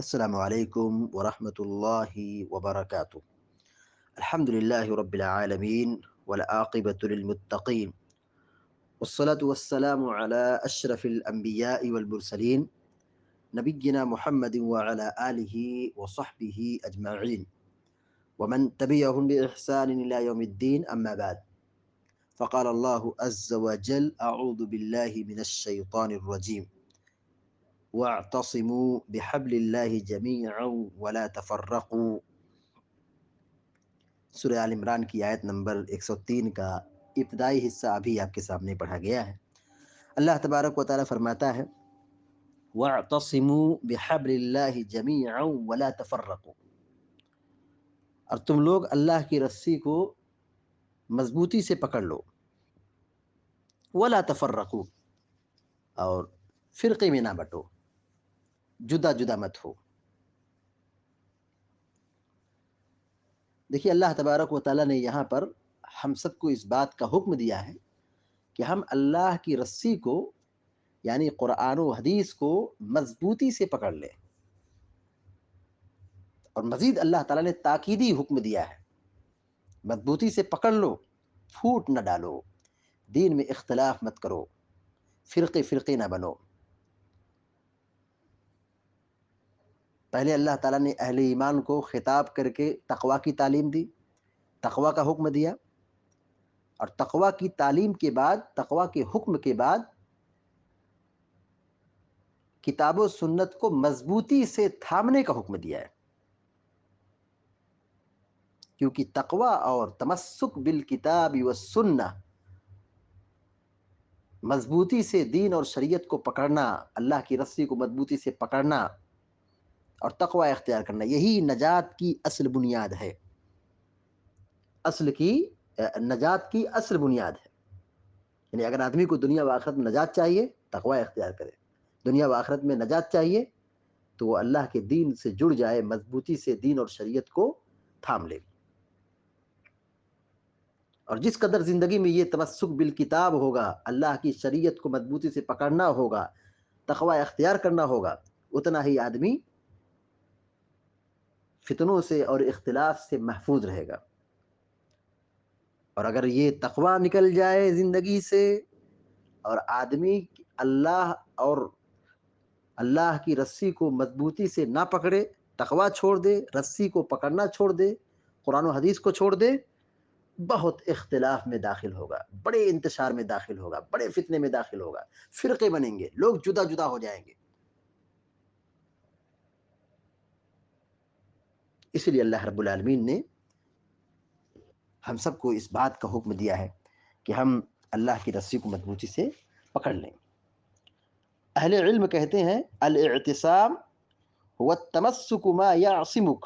السلام علیکم ورحمۃ اللہ وبرکاتہ۔ الحمد للہ رب العالمین والعاقبۃ للمتقین والصلاة والسلام علی اشرف الانبیاء والمرسلین نبینا محمد وعلی آلہ وصحبہ اجمعین ومن تبعهم بإحسان إلى يوم الدين أما بعد فقال الله عز وجل أعوذ بالله من الشيطان الرجيم واعتصموا بحبل الله جميعا ولا تفرقوا۔ سورہ آل عمران کی آیت نمبر 103 کا ابتدائی حصہ ابھی آپ کے سامنے پڑھا گیا ہے۔ اللہ تبارک و تعالیٰ فرماتا ہے واعتصموا بحبل اللہ جميعا ولا تفرقوا، اور تم لوگ اللہ کی رسی کو مضبوطی سے پکڑ لو، ولا تفرقوا، اور فرقے میں نہ بٹو، جدا جدا مت ہو۔ دیکھیے اللہ تبارک و تعالیٰ نے یہاں پر ہم سب کو اس بات کا حکم دیا ہے کہ ہم اللہ کی رسی کو یعنی قرآن و حدیث کو مضبوطی سے پکڑ لیں، اور مزید اللہ تعالیٰ نے تاکیدی حکم دیا ہے مضبوطی سے پکڑ لو، پھوٹ نہ ڈالو، دین میں اختلاف مت کرو، فرقے فرقے نہ بنو۔ پہلے اللہ تعالیٰ نے اہل ایمان کو خطاب کر کے تقوی کی تعلیم دی، تقوی کا حکم دیا، اور تقوی کی تعلیم کے بعد، تقوی کے حکم کے بعد کتاب و سنت کو مضبوطی سے تھامنے کا حکم دیا ہے، کیونکہ تقوی اور تمسک بالکتاب والسنہ، مضبوطی سے دین اور شریعت کو پکڑنا، اللہ کی رسی کو مضبوطی سے پکڑنا اور تقوی اختیار کرنا، یہی نجات کی اصل بنیاد ہے، نجات کی اصل بنیاد ہے۔ یعنی اگر آدمی کو دنیا و آخرت میں نجات چاہیے، تقوی اختیار کرے، دنیا و آخرت میں نجات چاہیے تو وہ اللہ کے دین سے جڑ جائے، مضبوطی سے دین اور شریعت کو تھام لے۔ اور جس قدر زندگی میں یہ تمسک بالکتاب ہوگا، اللہ کی شریعت کو مضبوطی سے پکڑنا ہوگا، تقوی اختیار کرنا ہوگا، اتنا ہی آدمی فتنوں سے اور اختلاف سے محفوظ رہے گا۔ اور اگر یہ تقوی نکل جائے زندگی سے اور آدمی اللہ کی رسی کو مضبوطی سے نہ پکڑے، تقوی چھوڑ دے، رسی کو پکڑنا چھوڑ دے، قرآن و حدیث کو چھوڑ دے، بہت اختلاف میں داخل ہوگا، بڑے انتشار میں داخل ہوگا، بڑے فتنے میں داخل ہوگا، فرقے بنیں گے، لوگ جدا جدا ہو جائیں گے۔ اس لیے اللہ رب العالمین نے ہم سب کو اس بات کا حکم دیا ہے کہ ہم اللہ کی رسی کو مضبوطی سے پکڑ لیں۔ اہل علم کہتے ہیں الاعتصام هو التمسک ما یعصمک،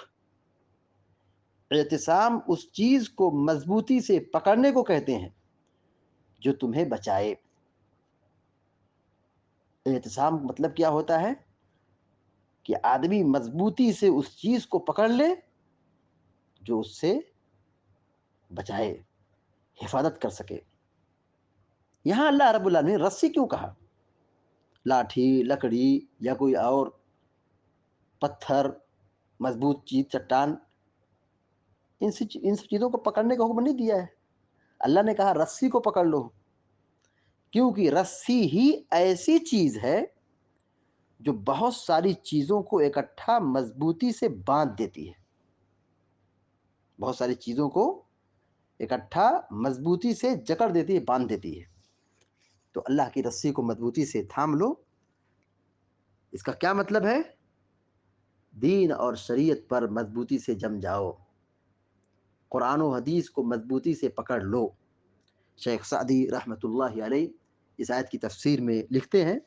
اعتصام اس چیز کو مضبوطی سے پکڑنے کو کہتے ہیں جو تمہیں بچائے۔ اعتصام مطلب کیا ہوتا ہے کہ آدمی مضبوطی سے اس چیز کو پکڑ لے جو اس سے بچائے، حفاظت کر سکے۔ یہاں اللہ رب العالمین نے رسی کیوں کہا؟ لاٹھی، لکڑی یا کوئی اور پتھر، مضبوط چیز، چٹان، ان سب چیزوں کو پکڑنے کا حکم نہیں دیا ہے۔ اللہ نے کہا رسی کو پکڑ لو، کیونکہ رسی ہی ایسی چیز ہے جو بہت ساری چیزوں کو اکٹھا مضبوطی سے باندھ دیتی ہے، بہت ساری چیزوں کو اکٹھا مضبوطی سے جکڑ دیتی ہے، باندھ دیتی ہے۔ تو اللہ کی رسی کو مضبوطی سے تھام لو، اس کا کیا مطلب ہے؟ دین اور شریعت پر مضبوطی سے جم جاؤ، قرآن و حدیث کو مضبوطی سے پکڑ لو۔ شیخ سعدی رحمۃ اللہ علیہ اس آیت کی تفسیر میں لکھتے ہیں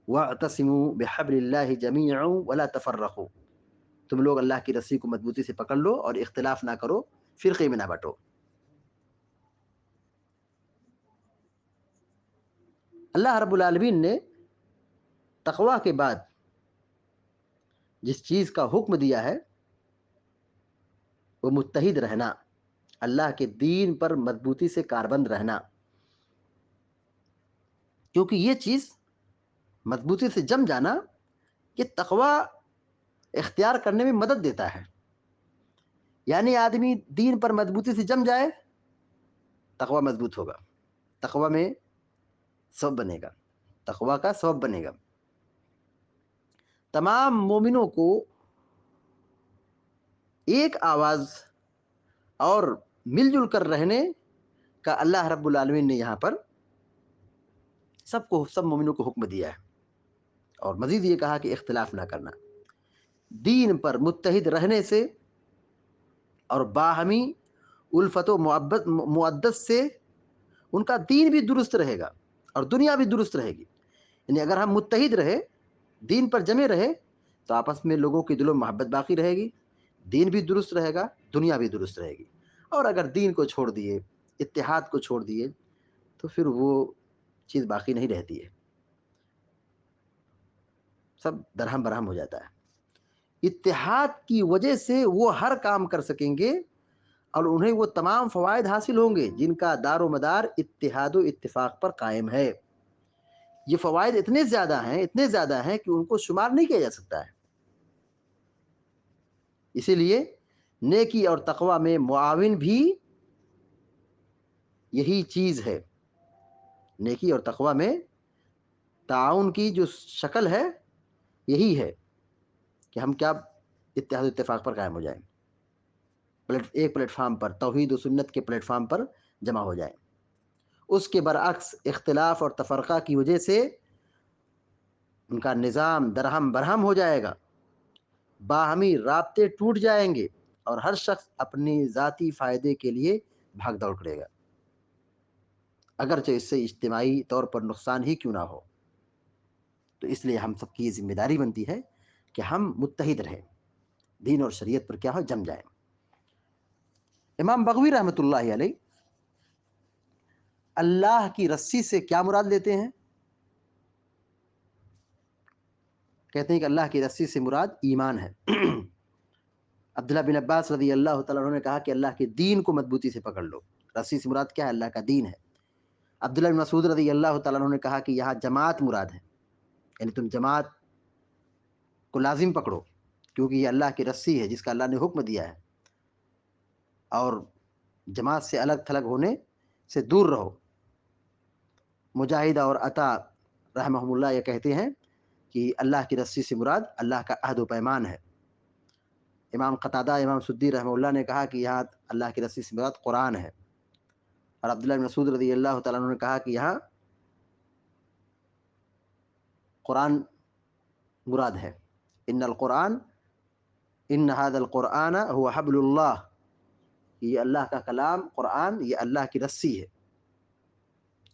وَاعْتَصِمُوا بِحَبْلِ اللَّهِ جَمِيعًا وَلَا تَفَرَّقُوا، تم لوگ اللہ کی رسی کو مضبوطی سے پکڑ لو اور اختلاف نہ کرو، فرقے میں نہ بٹو۔ اللہ رب العالمین نے تقوی کے بعد جس چیز کا حکم دیا ہے وہ متحد رہنا، اللہ کے دین پر مضبوطی سے کاربند رہنا، کیونکہ یہ چیز مضبوطی سے جم جانا، یہ تقوی اختیار کرنے میں مدد دیتا ہے. یعنی آدمی دین پر مضبوطی سے جم جائے، تقوی مضبوط ہوگا، تقوی میں سبب بنے گا، تقوی کا سبب بنے گا. تمام مومنوں کو ایک آواز اور مل جل کر رہنے کا اللہ رب العالمین نے یہاں پر سب مومنوں کو حکم دیا ہے. اور مزید یہ کہا کہ اختلاف نہ کرنا. دین پر متحد رہنے سے اور باہمی الفت و مودت سے ان کا دین بھی درست رہے گا اور دنیا بھی درست رہے گی. یعنی اگر ہم متحد رہے، دین پر جمے رہے، تو آپس میں لوگوں کی دلوں میں محبت باقی رہے گی، دین بھی درست رہے گا، دنیا بھی درست رہے گی. اور اگر دین کو چھوڑ دیے، اتحاد کو چھوڑ دیے، تو پھر وہ چیز باقی نہیں رہتی ہے، سب درہم برہم ہو جاتا ہے. اتحاد کی وجہ سے وہ ہر کام کر سکیں گے اور انہیں وہ تمام فوائد حاصل ہوں گے جن کا دار و مدار اتحاد و اتفاق پر قائم ہے. یہ فوائد اتنے زیادہ ہیں کہ ان کو شمار نہیں کیا جا سکتا ہے. اسی لیے نیکی اور تقوی میں معاون بھی یہی چیز ہے. نیکی اور تقوی میں تعاون کی جو شکل ہے یہی ہے کہ ہم کیا اتحاد و اتفاق پر قائم ہو جائیں، ایک پلیٹ فارم پر، توحید و سنت کے پلیٹ فارم پر جمع ہو جائیں. اس کے برعکس اختلاف اور تفرقہ کی وجہ سے ان کا نظام درہم برہم ہو جائے گا، باہمی رابطے ٹوٹ جائیں گے اور ہر شخص اپنی ذاتی فائدے کے لیے بھاگ دوڑ کرے گا، اگرچہ اس سے اجتماعی طور پر نقصان ہی کیوں نہ ہو. تو اس لیے ہم سب کی یہ ذمہ داری بنتی ہے کہ ہم متحد رہیں، دین اور شریعت پر کیا ہو جم جائیں. امام بغوی رحمۃ اللہ علیہ اللہ کی رسی سے کیا مراد لیتے ہیں؟ کہتے ہیں کہ اللہ کی رسی سے مراد ایمان ہے. عبداللہ بن عباس رضی اللہ تعالیٰ عنہ نے کہا کہ اللہ کے دین کو مضبوطی سے پکڑ لو. رسی سے مراد کیا ہے؟ اللہ کا دین ہے. عبداللہ بن مسعود رضی اللہ تعالیٰ عنہ نے کہا کہ یہاں جماعت مراد ہے، یعنی تم جماعت کو لازم پکڑو کیونکہ یہ اللہ کی رسی ہے جس کا اللہ نے حکم دیا ہے، اور جماعت سے الگ تھلگ ہونے سے دور رہو. مجاہد اور عطا رحمہم اللہ یہ کہتے ہیں کہ اللہ کی رسی سے مراد اللہ کا عہد و پیمان ہے. امام قتادہ، امام سدی رحمہ اللہ نے کہا کہ یہاں اللہ کی رسی سے مراد قرآن ہے. اور عبداللہ بن مسعود رضی اللہ تعالیٰ عنہ نے کہا کہ یہاں قرآن مراد ہے. ان هذا القرآن هو حبل اللہ، یہ اللہ کا کلام قرآن یہ اللہ کی رسی ہے.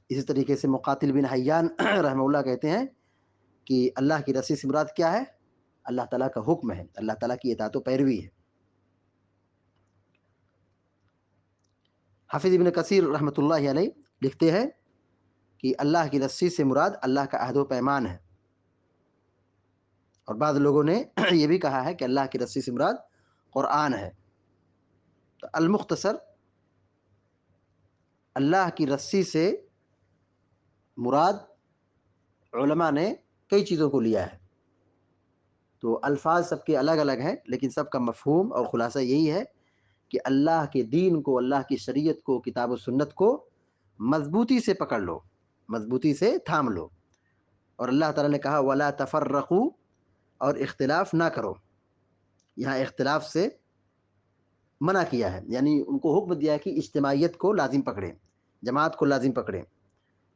اسی طریقے سے مقاتل بن حیان رحمہ اللہ کہتے ہیں کہ اللہ کی رسی سے مراد کیا ہے؟ اللہ تعالیٰ کا حکم ہے، اللہ تعالیٰ کی اطاعت و پیروی ہے. حافظ ابن کثیر رحمۃ اللہ علیہ لکھتے ہیں کہ اللہ کی رسی سے مراد اللہ کا عہد و پیمان ہے. اور بعض لوگوں نے یہ بھی کہا ہے کہ اللہ کی رسی سے مراد قرآن ہے. تو المختصر اللہ کی رسی سے مراد علماء نے کئی چیزوں کو لیا ہے. تو الفاظ سب کے الگ الگ ہیں، لیکن سب کا مفہوم اور خلاصہ یہی ہے کہ اللہ کے دین کو، اللہ کی شریعت کو، کتاب و سنت کو مضبوطی سے پکڑ لو، مضبوطی سے تھام لو. اور اللہ تعالیٰ نے کہا وَلَا تَفَرَّقُوا، اور اختلاف نہ کرو. یہاں اختلاف سے منع کیا ہے، یعنی ان کو حکم دیا ہے کہ اجتماعیت کو لازم پکڑیں، جماعت کو لازم پکڑیں.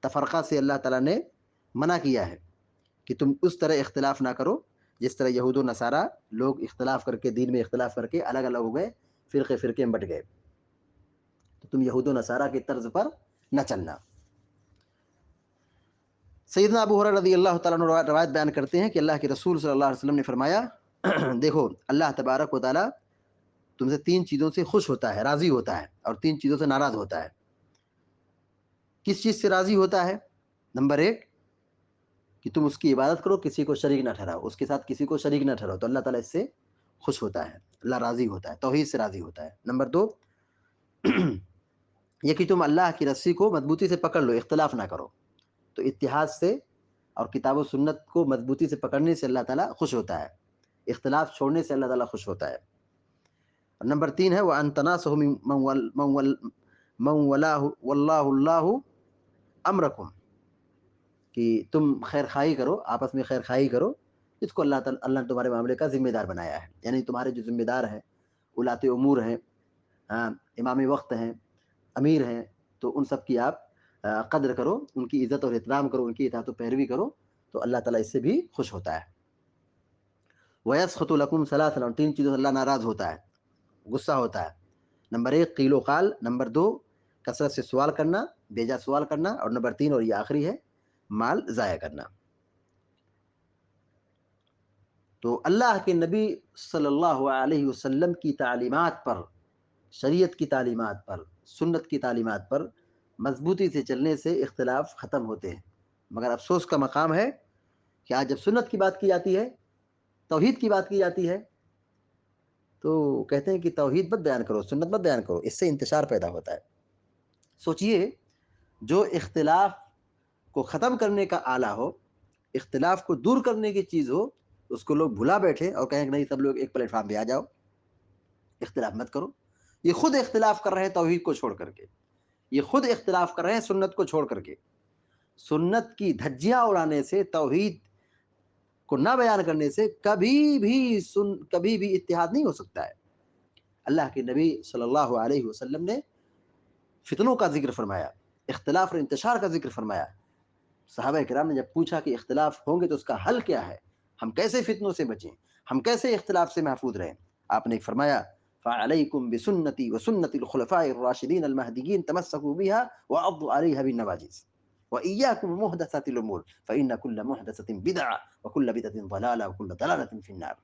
تفرقہ سے اللہ تعالیٰ نے منع کیا ہے کہ تم اس طرح اختلاف نہ کرو جس طرح یہود و نصارہ لوگ اختلاف کر کے، دین میں اختلاف کر کے الگ الگ ہو گئے، فرقے میں بٹ گئے. تو تم یہود و نصارہ کے طرز پر نہ چلنا. سیدنا ابو ہریرہ رضی اللہ تعالیٰ عنہ روایت بیان کرتے ہیں کہ اللہ کے رسول صلی اللہ علیہ وسلم نے فرمایا دیکھو اللہ تبارک و تعالیٰ تم سے 3 چیزوں سے خوش ہوتا ہے، راضی ہوتا ہے، اور 3 چیزوں سے ناراض ہوتا ہے. کس چیز سے راضی ہوتا ہے؟ نمبر 1 کہ تم اس کی عبادت کرو، کسی کو شریک نہ ٹھہراؤ، اس کے ساتھ کسی کو شریک نہ ٹھہراؤ، تو اللہ تعالیٰ اس سے خوش ہوتا ہے، اللہ راضی ہوتا ہے، توحید سے راضی ہوتا ہے. نمبر 2 یہ کہ تم اللہ کی رسی کو مضبوطی سے پکڑ لو، اختلاف نہ کرو. تو اتحاد سے اور کتاب و سنت کو مضبوطی سے پکڑنے سے اللہ تعالیٰ خوش ہوتا ہے، اختلاف چھوڑنے سے اللہ تعالیٰ خوش ہوتا ہے. اور نمبر 3 ہے وَأَن تَنَاصَحُوا مَن وَلَّاهُ اللَّهُ أَمْرَكُمْ، کہ تم خیر خواہی کرو، آپس میں خیر خواہی کرو جس کو اللہ نے تمہارے معاملے کا ذمہ دار بنایا ہے. یعنی تمہارے جو ذمہ دار ہیں، ولاۃ امور ہیں، امام وقت ہیں، امیر ہیں، تو ان سب کی آپ قدر کرو، ان کی عزت اور احترام کرو، ان کی اطاعت و پیروی کرو، تو اللہ تعالیٰ اس سے بھی خوش ہوتا ہے. وَيَسْخَطُ لَكُمْ ثَلَاثًا، اور 3 چیزوں سے اللہ ناراض ہوتا ہے، غصہ ہوتا ہے. نمبر 1 قیل و قال، نمبر 2 کثرت سے سوال کرنا، بیجا سوال کرنا، اور نمبر 3 اور یہ آخری ہے مال ضائع کرنا. تو اللہ کے نبی صلی اللہ علیہ وسلم کی تعلیمات پر، شریعت کی تعلیمات پر، سنت کی تعلیمات پر مضبوطی سے چلنے سے اختلاف ختم ہوتے ہیں. مگر افسوس کا مقام ہے کہ آج جب سنت کی بات کی جاتی ہے، توحید کی بات کی جاتی ہے، تو کہتے ہیں کہ توحید مت بیان کرو، سنت مت بیان کرو، اس سے انتشار پیدا ہوتا ہے. سوچئے جو اختلاف کو ختم کرنے کا آلہ ہو، اختلاف کو دور کرنے کی چیز ہو، اس کو لوگ بھلا بیٹھے اور کہیں کہ نہیں سب لوگ ایک پلیٹ فارم پہ آ جاؤ، اختلاف مت کرو. یہ خود اختلاف کر رہے ہیں توحید کو چھوڑ کر کے، یہ خود اختلاف کر رہے ہیں سنت کو چھوڑ کر کے. سنت کی دھجیاں اڑانے سے، توحید کو نہ بیان کرنے سے کبھی بھی اتحاد نہیں ہو سکتا ہے. اللہ کے نبی صلی اللہ علیہ وسلم نے فتنوں کا ذکر فرمایا، اختلاف اور انتشار کا ذکر فرمایا. صحابہ کرام نے جب پوچھا کہ اختلاف ہوں گے تو اس کا حل کیا ہے، ہم کیسے فتنوں سے بچیں، ہم کیسے اختلاف سے محفوظ رہیں، آپ نے فرمایا فعلیکم بسنتی وسنت الخلفاء الراشدین المہدیین تمسکوا بها وعضوا علیها بالنواجذ وإياكم محدثات الأمور فإن كل محدثة بدعة وكل بدعة ضلالة وكل ضلالة في النار.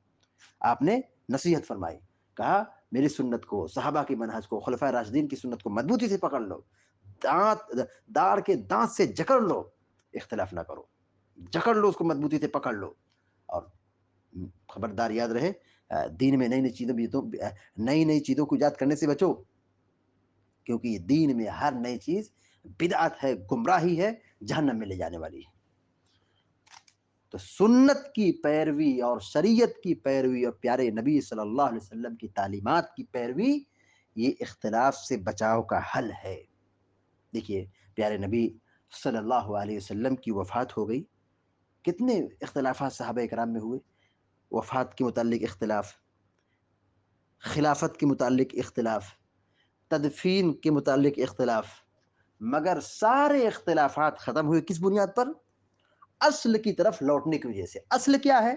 آپ نے نصیحت فرمائی، کہا میری سنت کو، صحابہ کی منہج کو، خلفاء راشدین کی سنت کو مضبوطی سے پکڑ لو، داڑ کے دانت سے جکڑ لو، اختلاف نہ کرو، جکڑ لو اس کو مضبوطی سے پکڑ لو. اور خبردار یاد رہے دین میں نئی نئی چیزوں کو ایجاد کرنے سے بچو، کیونکہ یہ دین میں ہر نئی چیز بدعت ہے، گمراہی ہے، جہنم میں لے جانے والی ہے. تو سنت کی پیروی اور شریعت کی پیروی اور پیارے نبی صلی اللہ علیہ وسلم کی تعلیمات کی پیروی، یہ اختلاف سے بچاؤ کا حل ہے. دیکھیے پیارے نبی صلی اللہ علیہ وسلم کی وفات ہو گئی، کتنے اختلافات صحابہ کرام میں ہوئے، وفات کے متعلق اختلاف، خلافت کے متعلق اختلاف، تدفین کے متعلق اختلاف، مگر سارے اختلافات ختم ہوئے کس بنیاد پر؟ اصل کی طرف لوٹنے کی وجہ سے. اصل کیا ہے؟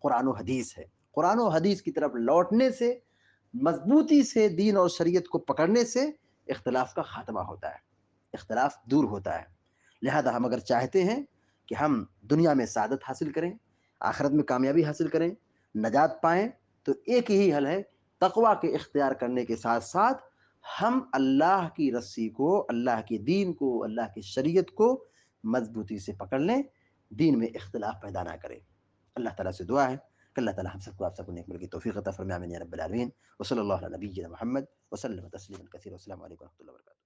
قرآن و حدیث ہے. قرآن و حدیث کی طرف لوٹنے سے، مضبوطی سے دین اور شریعت کو پکڑنے سے اختلاف کا خاتمہ ہوتا ہے، اختلاف دور ہوتا ہے. لہذا ہم اگر چاہتے ہیں کہ ہم دنیا میں سعادت حاصل کریں، آخرت میں کامیابی حاصل کریں، نجات پائیں، تو ایک ہی حل ہے، تقویٰ کے اختیار کرنے کے ساتھ ساتھ ہم اللہ کی رسی کو، اللہ کے دین کو، اللہ کی شریعت کو مضبوطی سے پکڑ لیں، دین میں اختلاف پیدا نہ کریں. اللہ تعالیٰ سے دعا ہے کہ اللہ تعالیٰ ہم سب کو، آپ سب کو نیک عمل کی توفیق عطا فرمائے، آمین یا رب العالمین. وصلی اللہ علی نبینا محمد وسلم تسلیما کثیرا. السلام علیکم و رحمۃ اللہ وبرکاتہ.